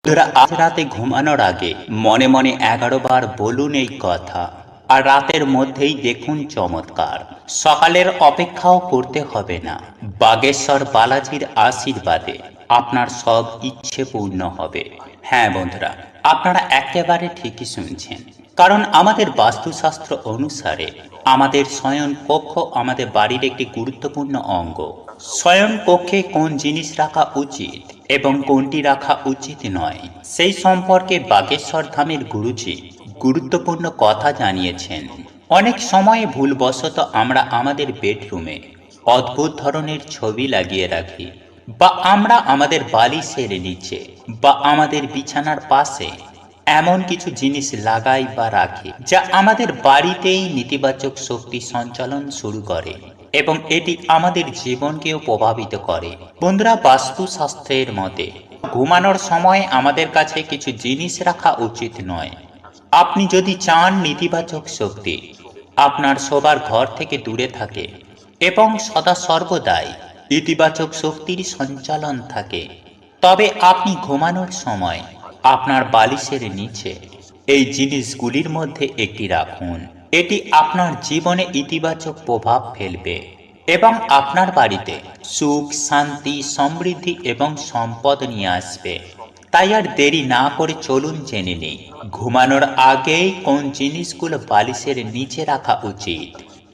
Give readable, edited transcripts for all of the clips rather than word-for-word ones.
বন্ধুরা, আজ রাতে ঘুমানোর আগে মনে মনে 11 বার বলুন এই কথা, আর রাতের মধ্যেই দেখুন চমৎকার। সকালের অপেক্ষাও করতে হবে না। বাগেশ্বর বালাজির আশীর্বাদে আপনার সব ইচ্ছে পূর্ণ হবে। হ্যাঁ বন্ধুরা, আপনারা একেবারে ঠিকই শুনছেন। কারণ আমাদের বাস্তুশাস্ত্র অনুসারে আমাদের শয়ন কক্ষ আমাদের বাড়ির একটি গুরুত্বপূর্ণ অঙ্গ। শয়ন কক্ষে কোন জিনিস রাখা উচিত এবং কোনটি রাখা উচিত নয়, সেই সম্পর্কে বাগেশ্বর ধামের গুরুজি গুরুত্বপূর্ণ কথা জানিয়েছেন। অনেক সময়ে ভুলবশত আমরা আমাদের বেডরুমে অদ্ভুত ধরনের ছবি লাগিয়ে রাখি, বা আমরা আমাদের বালিশের নিচে বা আমাদের বিছানার পাশে এমন কিছু জিনিস লাগাই বা রাখি যা আমাদের বাড়িতেই নেতিবাচক শক্তি সঞ্চালন শুরু করে এবং এটি আমাদের জীবনকেও প্রভাবিত করে। বন্ধুরা, বাস্তুশাস্ত্রের মতে ঘুমানোর সময় আমাদের কাছে কিছু জিনিস রাখা উচিত নয়। আপনি যদি চান নেতিবাচক শক্তি আপনার শোবার ঘর থেকে দূরে থাকে এবং সদা সর্বদাই ইতিবাচক শক্তির সঞ্চালন থাকে, তবে আপনি ঘুমানোর সময় আপনার বালিশের নিচে এই জিনিসগুলির মধ্যে একটি রাখুন। এটি আপনার জীবনে ইতিবাচক প্রভাব ফেলবে এবং আপনার বাড়িতে সুখ, শান্তি, সমৃদ্ধি এবং সম্পদ নিয়ে আসবে। তাই আর দেরি না করে চলুন জেনে নিই ঘুমানোর আগেই কোন জিনিসগুলো বালিশের নিচে রাখা উচিত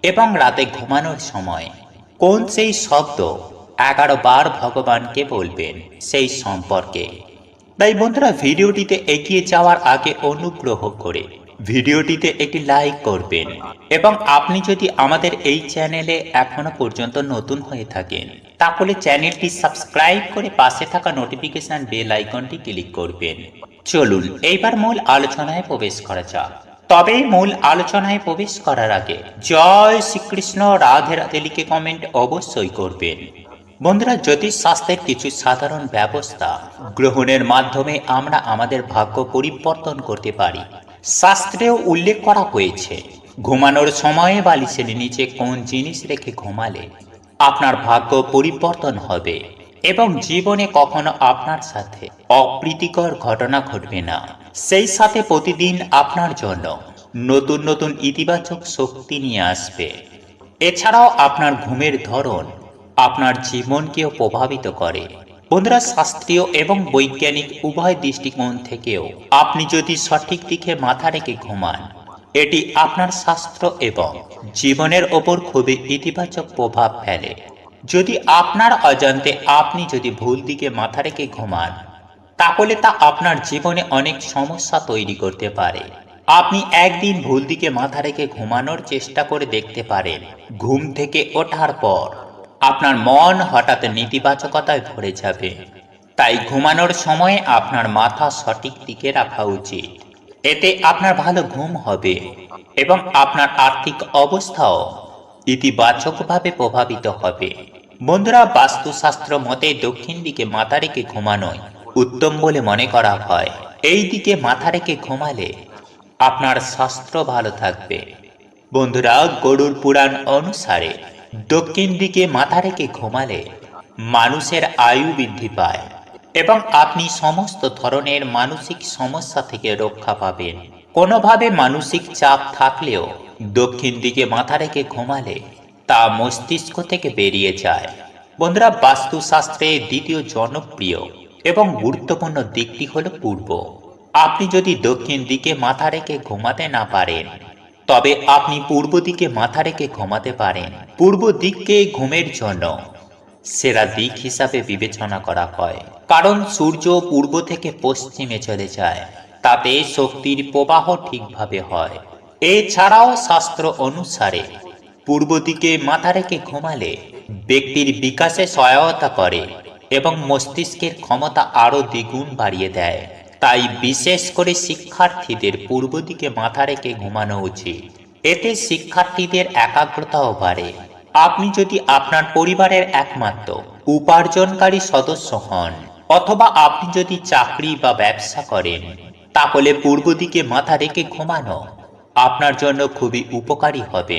এবং রাতে ঘুমানোর সময় কোন সেই শব্দ 11 বার ভগবানকে বলবেন সেই সম্পর্কে। তাই বন্ধুরা, ভিডিওটিতে এগিয়ে যাওয়ার আগে অনুগ্রহ করে ভিডিওটিতে একটি লাইক করবেন এবং আপনি যদি আমাদের এই চ্যানেলে এখনো পর্যন্ত নতুন হয়ে থাকেন তাহলে চ্যানেলটি সাবস্ক্রাইব করে পাশে থাকা নোটিফিকেশন বেল আইকনটি ক্লিক করবেন। চলুন এইবার মূল আলোচনায় প্রবেশ করা যাক। তবে মূল আলোচনায় প্রবেশ করার আগে জয় শ্রীকৃষ্ণ, রাধে রাধে লিখে কমেন্ট অবশ্যই করবেন। বন্ধুরা, জ্যোতিষশাস্ত্রের কিছু সাধারণ ব্যবস্থা গ্রহণের মাধ্যমে আমরা আমাদের ভাগ্য পরিবর্তন করতে পারি। শাস্ত্রেও উল্লেখ করা হয়েছে ঘুমানোর সময়ে বালিশের নিচে কোন জিনিস রেখে ঘুমালে আপনার ভাগ্য পরিবর্তন হবে এবং জীবনে কখনো আপনার সাথে অপ্রীতিকর ঘটনা ঘটবে না। সেই সাথে প্রতিদিন আপনার জন্য নতুন নতুন ইতিবাচক শক্তি নিয়ে আসবে। এছাড়াও আপনার ঘুমের ধরন আপনার জীবনকেও প্রভাবিত করে। বন্ধুরা, শাস্ত্রীয় এবং বৈজ্ঞানিক উভয় দৃষ্টিকোণ থেকেও আপনি যদি সঠিক দিকে মাথা রেখে ঘুমান, এটি আপনার স্বাস্থ্য এবং জীবনের ওপর খুবই ইতিবাচক প্রভাব ফেলে। যদি আপনার অজান্তে আপনি যদি ভুল দিকে মাথা রেখে ঘুমান, তাহলে তা আপনার জীবনে অনেক সমস্যা তৈরি করতে পারে। আপনি একদিন ভুল দিকে মাথা রেখে ঘুমানোর চেষ্টা করে দেখতে পারেন। ঘুম থেকে ওঠার পর আপনার মন হঠাৎ নেতিবাচকতায় ভরে যাবে। তাই ঘুমানোর সময় আপনার মাথা সঠিক দিকে রাখা উচিত। এতে আপনার ভালো ঘুম হবে এবং আপনার আর্থিক অবস্থাও ইতিবাচকভাবে প্রভাবিত হবে। বন্ধুরা, বাস্তুশাস্ত্র মতে দক্ষিণ দিকে মাথা রেখে ঘুমানোই উত্তম বলে মনে করা হয়। এই দিকে মাথা রেখে ঘুমালে আপনার স্বাস্থ্য ভালো থাকবে। বন্ধুরা, গরুড় পুরাণ অনুসারে দক্ষিণ দিকে মাথা রেখে ঘুমালে মানুষের আয়ু বৃদ্ধি পায় এবং আপনি সমস্ত ধরনের মানসিক সমস্যা থেকে রক্ষা পাবেন। কোনোভাবে মানসিক চাপ থাকলেও দক্ষিণ দিকে মাথা রেখে ঘুমালে তা মস্তিষ্ক থেকে বেরিয়ে যায়। বন্ধুরা, বাস্তুশাস্ত্রে দ্বিতীয় জনপ্রিয় এবং গুরুত্বপূর্ণ দিকটি হলো পূর্ব। আপনি যদি দক্ষিণ দিকে মাথা রেখে ঘুমাতে না পারেন, তবে আপনি পূর্ব দিকে মাথা রেখে ঘুমাতে পারেন। পূর্ব দিককে ঘুমের জন্য সেরা দিক হিসাবে বিবেচনা করা হয়, কারণ সূর্য পূর্ব থেকে পশ্চিমে চলে যায়, তাতে শক্তির প্রবাহ ঠিকভাবে হয়। এছাড়াও শাস্ত্র অনুসারে পূর্ব দিকে মাথা রেখে ঘুমালে ব্যক্তির বিকাশে সহায়তা করে এবং মস্তিষ্কের ক্ষমতা আরও দ্বিগুণ বাড়িয়ে দেয়। তাই বিশেষ করে শিক্ষার্থীদের পূর্ব দিকে মাথা রেখে ঘুমানো উচিত। এতে শিক্ষার্থীদের একাগ্রতাও বাড়ে। আপনি যদি আপনার পরিবারের একমাত্র উপার্জনকারী সদস্য হন অথবা আপনি যদি চাকরি বা ব্যবসা করেন, তাহলে পূর্ব দিকে মাথা রেখে ঘুমানো আপনার জন্য খুবই উপকারী হবে।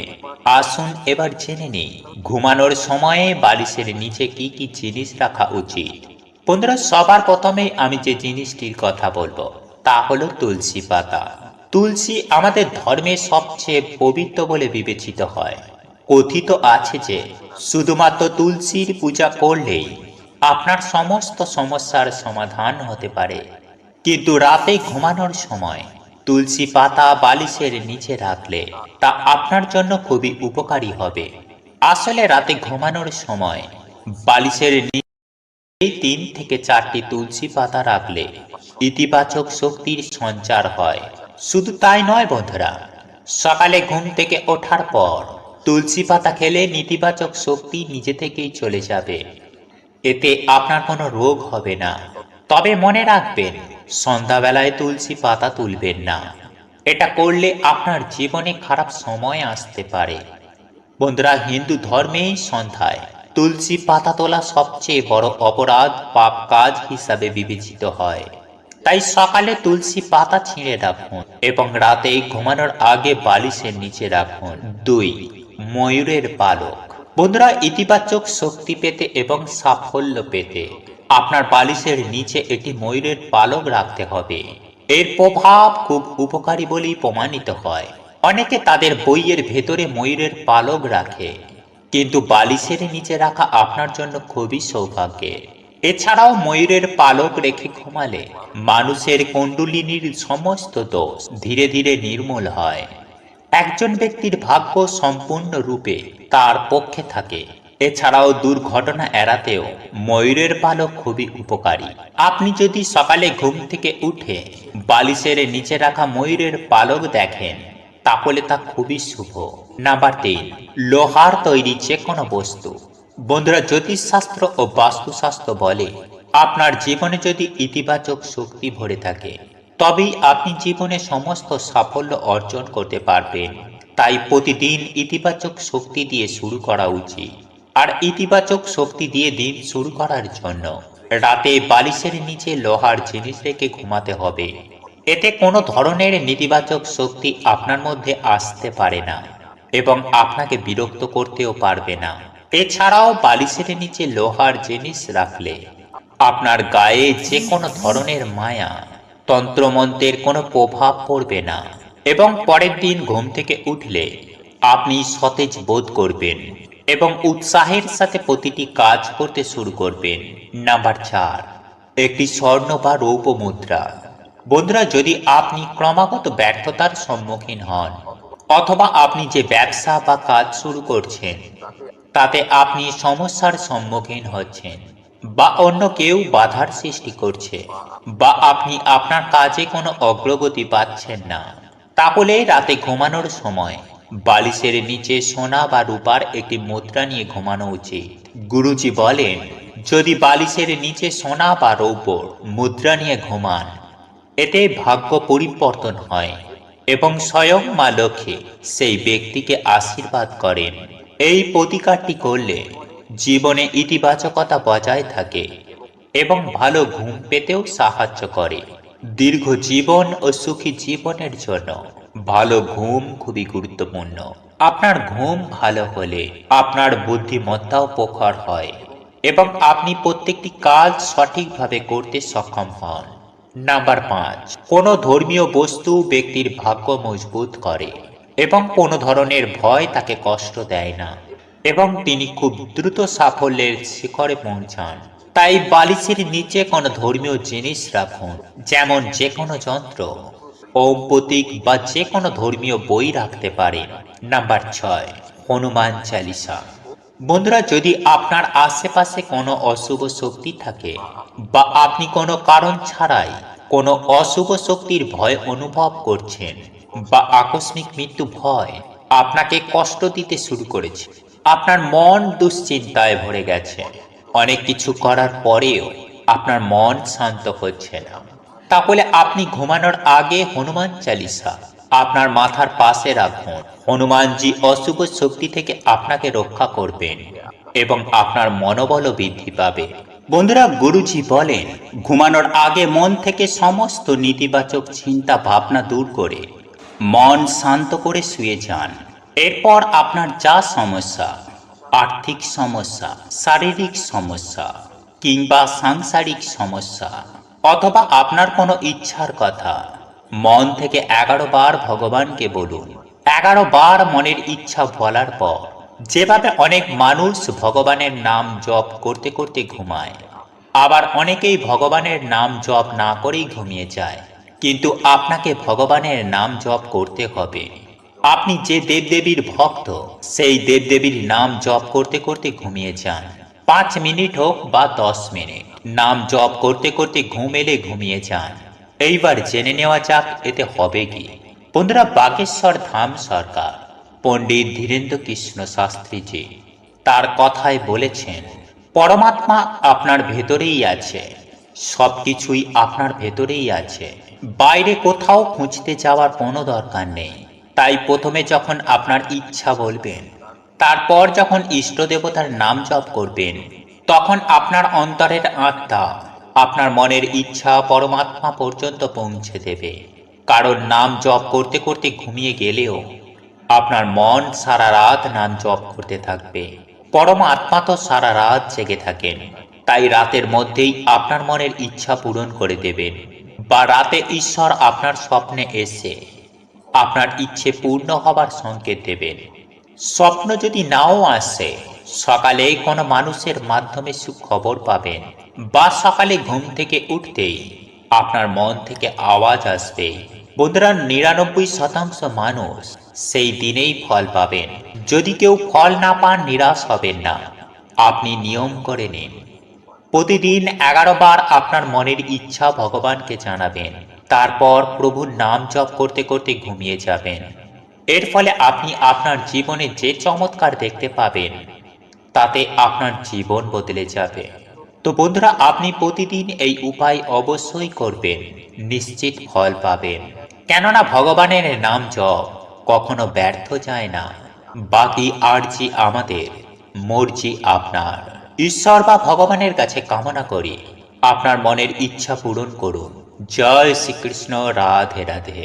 আসুন এবার জেনে নিই ঘুমানোর সময়ে বালিশের নিচে কি কি জিনিস রাখা উচিত। বন্ধুরা, সবার প্রথমেই আমি যে জিনিসটির কথা বলবো তা হলো তুলসী পাতা। তুলসী আমাদের ধর্মে সবচেয়ে পবিত্র বলে বিবেচিত হয়। কথিত আছে যে শুধুমাত্র তুলসীর পূজা করলেই আপনার সমস্ত সমস্যার সমাধান হতে পারে। কিন্তু রাতে ঘুমানোর সময় তুলসী পাতা বালিশের নিচে রাখলে তা আপনার জন্য খুবই উপকারী হবে। আসলে রাতে ঘুমানোর সময় বালিশের এই 3 থেকে 4টি তুলসী পাতা রাখলে ইতিবাচক শক্তির সঞ্চার হয়। শুধু তাই নয় বন্ধুরা, সকালে ঘুম থেকে ওঠার পর তুলসী পাতা খেলে নেতিবাচক শক্তি নিজে থেকেই চলে যাবে। এতে আপনার কোনো রোগ হবে না। তবে মনে রাখবেন, সন্ধ্যাবেলায় তুলসী পাতা তুলবেন না। এটা করলে আপনার জীবনে খারাপ সময় আসতে পারে। বন্ধুরা, হিন্দু ধর্মে সন্ধ্যায় তুলসী পাতা তোলা সবচেয়ে বড় অপরাধ, পাপ কাজ হিসাবে বিবেচিত হয়। তাই সকালে তুলসী পাতা ছিঁড়ে রাখুন এবং রাতে ঘুমানোর আগে বালিশের নিচে রাখুন। 2. ময়ূরের পালক। বন্ধুরা, ইতিবাচক শক্তি পেতে এবং সাফল্য পেতে আপনার বালিশের নিচে একটি ময়ূরের পালক রাখতে হবে। এর প্রভাব খুব উপকারী বলেই প্রমাণিত হয়। অনেকে তাদের বইয়ের ভেতরে ময়ূরের পালক রাখে, কিন্তু বালিশের নিচে রাখা আপনার জন্য খুবই সৌভাগ্যের। এছাড়াও ময়ূরের পালক রেখে ঘুমালে মানুষের কুণ্ডলিনীর সমস্ত দোষ ধীরে ধীরে নির্মূল হয়। একজন ব্যক্তির ভাগ্য সম্পূর্ণরূপে তার পক্ষে থাকে। এছাড়াও দুর্ঘটনা এড়াতেও ময়ূরের পালক খুবই উপকারী। আপনি যদি সকালে ঘুম থেকে উঠে বালিশের নিচে রাখা ময়ূরের পালক দেখেন, তাহলে তা খুবই শুভ। নাম্বার 3, লোহার তৈরি যে কোনো বস্তু। বন্ধুরা, জ্যোতিষশাস্ত্র ও বাস্তুশাস্ত্র বলে আপনার জীবনে যদি ইতিবাচক শক্তি ভরে থাকে তবেই আপনি জীবনে সমস্ত সাফল্য অর্জন করতে পারবেন। তাই প্রতিদিন ইতিবাচক শক্তি দিয়ে শুরু করা উচিত। আর ইতিবাচক শক্তি দিয়ে দিন শুরু করার জন্য রাতে বালিশের নিচে লোহার জিনিস রেখে ঘুমাতে হবে। এতে কোনো ধরনের নেতিবাচক শক্তি আপনার মধ্যে আসতে পারে না এবং আপনাকে বিরক্ত করতেও পারবে না। এছাড়াও বালিশের নিচে লোহার জিনিস রাখলে আপনার গায়ে যে কোনো ধরনের মায়া, তন্ত্রমন্ত্রের কোনো প্রভাব পড়বে না এবং পরের দিন ঘুম থেকে উঠলে আপনি সতেজ বোধ করবেন এবং উৎসাহের সাথে প্রতিটি কাজ করতে শুরু করবেন। নাম্বার 4, একটি স্বর্ণ বা রৌপ্য মুদ্রা। বন্ধুরা, যদি আপনি ক্রমাগত ব্যর্থতার সম্মুখীন হন অথবা আপনি যে ব্যবসা বা কাজ শুরু করছেন তাতে আপনি সমস্যার সম্মুখীন হচ্ছেন, বা অন্য কেউ বাধার সৃষ্টি করছে, বা আপনি আপনার কাজে কোনো অগ্রগতি পাচ্ছেন না, তাহলে রাতে ঘুমানোর সময় বালিশের নিচে সোনা বা রূপার একটি মুদ্রা নিয়ে ঘুমানো উচিত। গুরুজি বলেন, যদি বালিশের নিচে সোনা বা রৌপ্যর মুদ্রা নিয়ে ঘুমান, এতে ভাগ্য পরিবর্তন হয় এবং স্বয়ং মা লক্ষ্মী সেই ব্যক্তিকে আশীর্বাদ করেন। এই প্রতিকারটি করলে জীবনে ইতিবাচকতা বজায় থাকে এবং ভালো ঘুম পেতেও সাহায্য করে। দীর্ঘ জীবন ও সুখী জীবনের জন্য ভালো ঘুম খুবই গুরুত্বপূর্ণ। আপনার ঘুম ভালো হলে আপনার বুদ্ধিমত্তাও প্রখর হয় এবং আপনি প্রত্যেকটি কাজ সঠিকভাবে করতে সক্ষম হন। নাম্বার 5, কোনো ধর্মীয় বস্তু ব্যক্তির ভাগ্য মজবুত করে এবং কোনো ধরনের ভয় তাকে কষ্ট দেয় না এবং তিনি খুব দ্রুত সাফল্যের শিখরে পৌঁছান। তাই বালিশের নিচে কোনো ধর্মীয় জিনিস রাখুন, যেমন যে কোনো যন্ত্র, ওম প্রতীক বা যে কোনো ধর্মীয় বই রাখতে পারেন। নাম্বার 6, হনুমান চালিসা। বন্ধুরা, যদি আপনার আশেপাশে কোনো অশুভ শক্তি থাকে বা আপনি কোনো কারণ ছাড়াই কোনো অশুভ শক্তির ভয় অনুভব করছেন বা আকস্মিক মৃত্যু ভয় আপনাকে কষ্ট দিতে শুরু করেছে, আপনার মন দুশ্চিন্তায় ভরে গেছে, অনেক কিছু করার পরেও আপনার মন শান্ত হচ্ছে না, তাহলে আপনি ঘুমানোর আগে হনুমান চালিসা আপনার মাথার পাশে রাখুন। হনুমানজি অশুভ শক্তি থেকে আপনাকে রক্ষা করবেন এবং আপনার মনোবলও বৃদ্ধি পাবে। বন্ধুরা, গুরুজি বলেন, ঘুমানোর আগে মন থেকে সমস্ত নেতিবাচক চিন্তা ভাবনা দূর করে মন শান্ত করে শুয়ে যান। এরপর আপনার যা সমস্যা, আর্থিক সমস্যা, শারীরিক সমস্যা, কিংবা সাংসারিক সমস্যা অথবা আপনার কোনো ইচ্ছার কথা মন থেকে 11 বার ভগবানকে বলুন। 11 বার মনের ইচ্ছা বলার পর যেভাবে অনেক মানুষ ভগবানের নাম জপ করতে করতে ঘুমায়, আবার অনেকেই ভগবানের নাম জপ না করেই ঘুমিয়ে যায়, কিন্তু আপনাকে ভগবানের নাম জপ করতে হবে। আপনি যে দেবদেবীর ভক্ত, সেই দেবদেবীর নাম জপ করতে করতে ঘুমিয়ে যান। 5 মিনিট হোক বা 10 মিনিট নাম জপ করতে করতে ঘুম এলে ঘুমিয়ে যান। এইবার জেনে নেওয়া যাক এতে হবে কি। বন্ধুরা, বাগেশ্বর ধাম সরকার পণ্ডিত ধীরেন্দ্র কৃষ্ণ শাস্ত্রীজি তার কথায় বলেছেন, পরমাত্মা আপনার ভেতরেই আছে, সবকিছুই আপনার ভেতরেই আছে, বাইরে কোথাও খুঁজতে যাওয়ার কোনো দরকার নেই। তাই প্রথমে যখন আপনার ইচ্ছা বলবেন, তারপর যখন ইষ্ট দেবতার নাম জপ করবেন, তখন আপনার অন্তরের আত্মা আপনার মনের ইচ্ছা পরমাত্মা পর্যন্ত পৌঁছে দেবে। কারণ নাম জপ করতে করতে ঘুমিয়ে গেলেও আপনার মন সারা রাত নাম জপ করতে থাকবে। পরমাত্মা তো সারা রাত জেগে থাকেন, তাই রাতের মধ্যেই আপনার মনের ইচ্ছা পূরণ করে দেবেন, বা রাতে ঈশ্বর আপনার স্বপ্নে এসে আপনার ইচ্ছে পূর্ণ হবার সংকেত দেবেন। স্বপ্ন যদি নাও আসে, সকালে কোনো মানুষের মাধ্যমে সুখবর পাবেন, বা সকালে ঘুম থেকে উঠতেই আপনার মন থেকে আওয়াজ আসবে। বন্ধুরা, 99% মানুষ সেই দিনেই ফল পাবেন। যদি কেউ ফল না পান, নিরাশ হবেন না। আপনি নিয়ম করে নিন, প্রতিদিন 11 বার আপনার মনের ইচ্ছা ভগবানকে জানাবেন, তারপর প্রভুর নাম জপ করতে করতে ঘুমিয়ে যাবেন। এর ফলে আপনি আপনার জীবনে যে চমৎকার দেখতে পাবেন, তাতে আপনার জীবন বদলে যাবে। তো বন্ধুরা, আপনি প্রতিদিন এই উপায় অবশ্যই করবেন, নিশ্চিত ফল পাবেন। কেননা ভগবানের নাম জপ কখনো ব্যর্থ যায় না। বাকি আরজি আমাদের, মর্জি আপনার। ঈশ্বর বা ভগবানের কাছে কামনা করি আপনার মনের ইচ্ছা পূরণ করুন। জয় শ্রীকৃষ্ণ। রাধে রাধে।